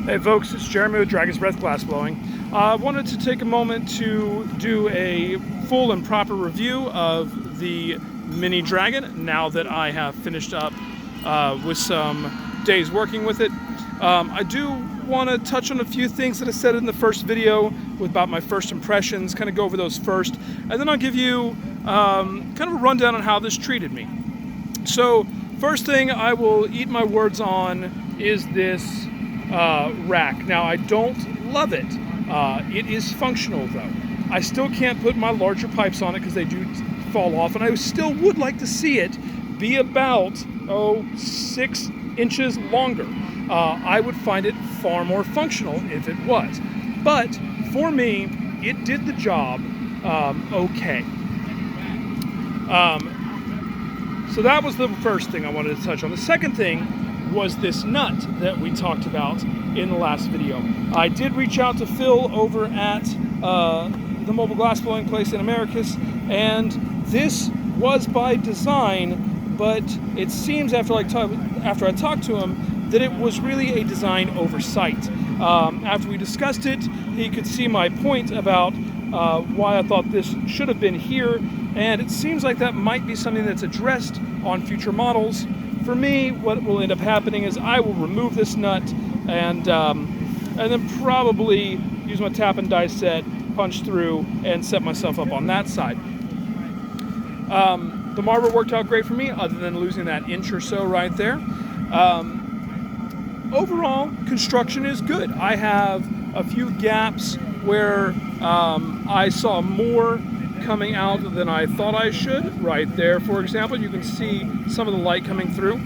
Hey folks, it's Jeremy with Dragon's Breath Glassblowing. I wanted to take a moment to do a full and proper review of the Mini Dragon now that I have finished up with some days working with it. I do want to touch on a few things that I said in the first video about my first impressions, kind of go over those first, and then I'll give you kind of a rundown on how this treated me. So first thing I will eat my words on is this rack. Now I don't love it. It is functional though. I still can't put my larger pipes on it because they do fall off, and I still would like to see it be about 6 inches longer. I would find it far more functional if it was. But for me, it did the job okay. So that was the first thing I wanted to touch on. The second thing was this nut that we talked about in the last video. I did reach out to Phil over at the mobile glass blowing place in Americus, and this was by design, but it seems after I talked to him that it was really a design oversight. After we discussed it, he could see my point about why I thought this should have been here, and it seems like that might be something that's addressed on future models. For me, what will end up happening is I will remove this nut and then probably use my tap and die set, punch through, and set myself up on that side. The marble worked out great for me, other than losing that inch or so right there. Overall, construction is good. I have a few gaps where I saw more coming out than I thought I should. Right there, for example, you can see some of the light coming through.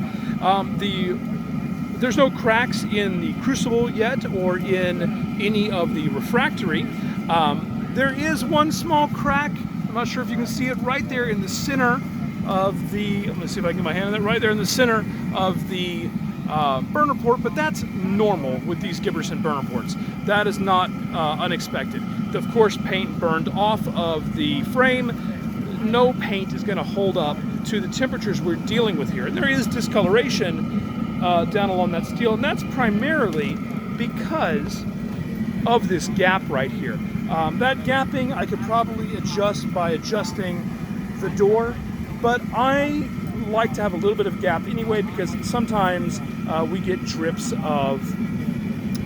There's no cracks in the crucible yet or in any of the refractory. There is one small crack. I'm not sure if you can see it right there in the center of the, let me see if I can get my hand on that, right there in the center of the burner port, but that's normal with these Giberson burner ports. That is not unexpected. Of course, paint burned off of the frame. No paint is going to hold up to the temperatures we're dealing with here. And there is discoloration down along that steel, and that's primarily because of this gap right here. That gapping I could probably adjust by adjusting the door, but I like to have a little bit of gap anyway, because sometimes we get drips of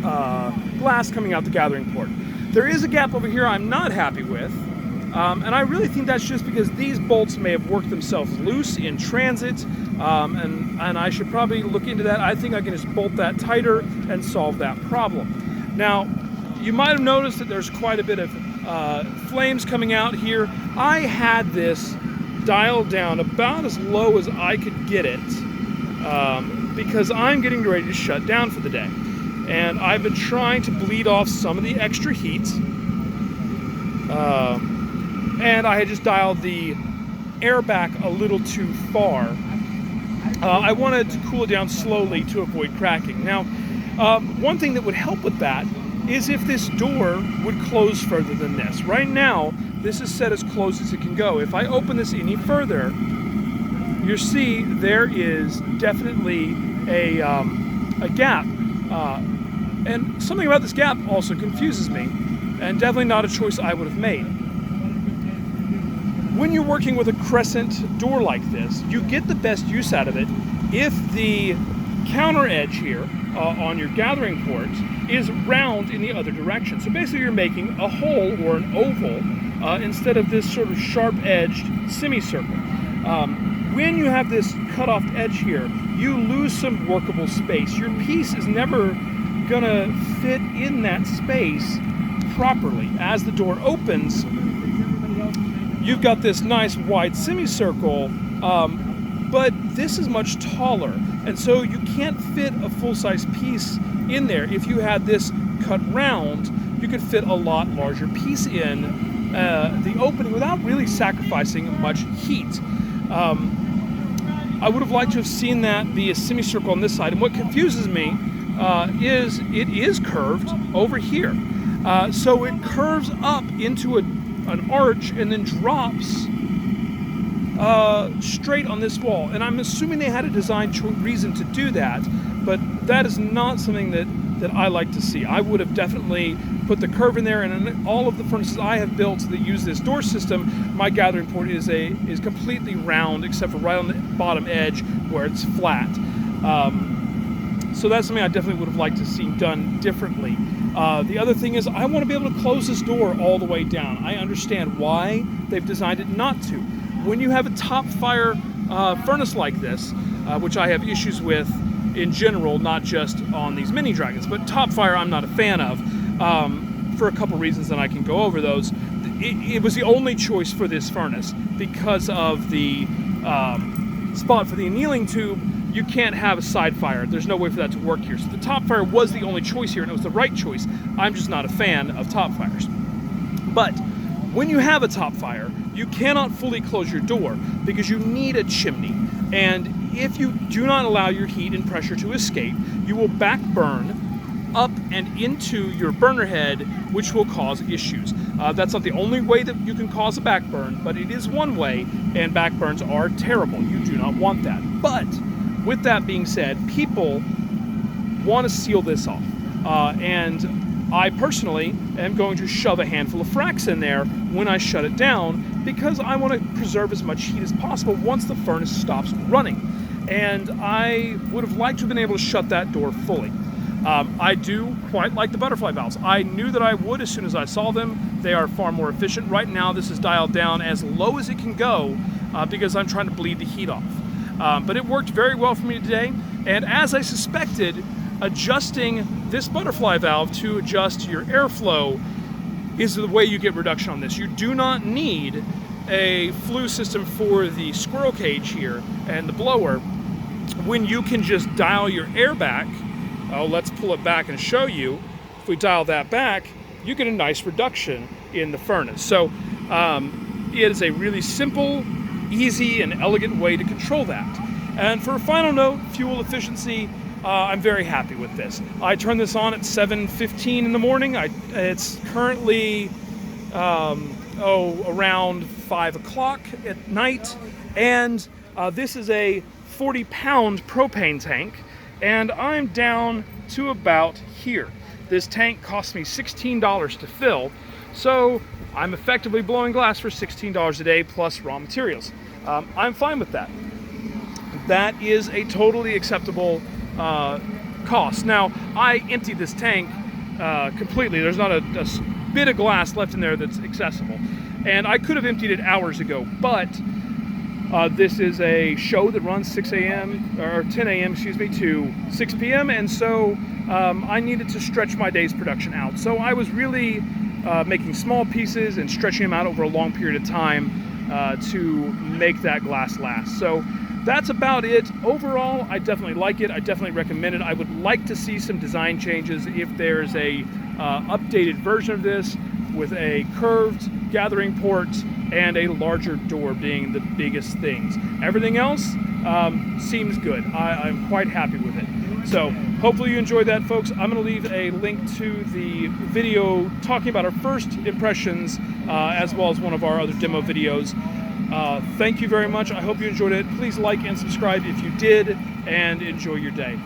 glass coming out the gathering port. There is a gap over here I'm not happy with, and I really think that's just because these bolts may have worked themselves loose in transit, and I should probably look into that. I think I can just bolt that tighter and solve that problem. Now, you might have noticed that there's quite a bit of flames coming out here. I had this dialed down about as low as I could get it because I'm getting ready to shut down for the day. And I've been trying to bleed off some of the extra heat. And I had just dialed the air back a little too far. I wanted to cool it down slowly to avoid cracking. Now, one thing that would help with that is if this door would close further than this. Right now, this is set as close as it can go. If I open this any further, you see there is definitely a gap. And something about this gap also confuses me, and definitely not a choice I would have made. When you're working with a crescent door like this, you get the best use out of it if the counter edge here on your gathering port is round in the other direction. So basically you're making a hole or an oval instead of this sort of sharp-edged semicircle. When you have this cut-off edge here, you lose some workable space. Your piece is never gonna fit in that space properly. As the door opens, you've got this nice wide semicircle, but this is much taller, and so you can't fit a full-size piece in there. If you had this cut round, you could fit a lot larger piece in the opening without really sacrificing much heat. I would have liked to have seen that be a semicircle on this side, and what confuses me is it is curved over here. So it curves up into an arch and then drops straight on this wall. And I'm assuming they had a design reason to do that, but that is not something that that I like to see. I would have definitely put the curve in there, and in all of the furnaces I have built that use this door system, my gathering port is completely round except for right on the bottom edge where it's flat. So that's something I definitely would have liked to see done differently. The other thing is I want to be able to close this door all the way down. I understand why they've designed it not to. When you have a top fire furnace like this, which I have issues with in general, not just on these mini dragons, but top fire I'm not a fan of, for a couple reasons, and I can go over those. It was the only choice for this furnace because of the spot for the annealing tube. You can't have a side fire. There's no way for that to work here. So the top fire was the only choice here, and it was the right choice. I'm just not a fan of top fires. But when you have a top fire, you cannot fully close your door because you need a chimney. And if you do not allow your heat and pressure to escape, you will back burn up and into your burner head, which will cause issues. That's not the only way that you can cause a back burn, but it is one way, and back burns are terrible. You do not want that. But with that being said, people want to seal this off. And I personally am going to shove a handful of fracks in there when I shut it down because I want to preserve as much heat as possible once the furnace stops running. And I would have liked to have been able to shut that door fully. I do quite like the butterfly valves. I knew that I would as soon as I saw them. They are far more efficient. Right now this is dialed down as low as it can go because I'm trying to bleed the heat off. But it worked very well for me today. And as I suspected, adjusting this butterfly valve to adjust your airflow is the way you get reduction on this. You do not need a flue system for the squirrel cage here and the blower when you can just dial your air back. Oh, let's pull it back and show you. If we dial that back, you get a nice reduction in the furnace. So it is a really simple, easy, and elegant way to control that. And for a final note, fuel efficiency, I'm very happy with this. I turned this on at 7:15 in the morning. It's currently around 5 o'clock at night, and this is a 40-pound propane tank, and I'm down to about here. This tank cost me $16 to fill, so I'm effectively blowing glass for $16 a day plus raw materials. I'm fine with that. That is a totally acceptable cost. Now, I emptied this tank completely. There's not a bit of glass left in there that's accessible. And I could have emptied it hours ago, but this is a show that runs 6 a.m. or 10 a.m. excuse me, to 6 p.m. and so I needed to stretch my day's production out. So I was really making small pieces and stretching them out over a long period of time to make that glass last. So that's about it. Overall, I definitely like it. I definitely recommend it. I would like to see some design changes if there's a updated version of this with a curved gathering port and a larger door being the biggest things. Everything else seems good. I'm quite happy with it. So hopefully you enjoyed that, folks. I'm going to leave a link to the video talking about our first impressions as well as one of our other demo videos. Thank you very much. I hope you enjoyed it. Please like and subscribe if you did, and enjoy your day.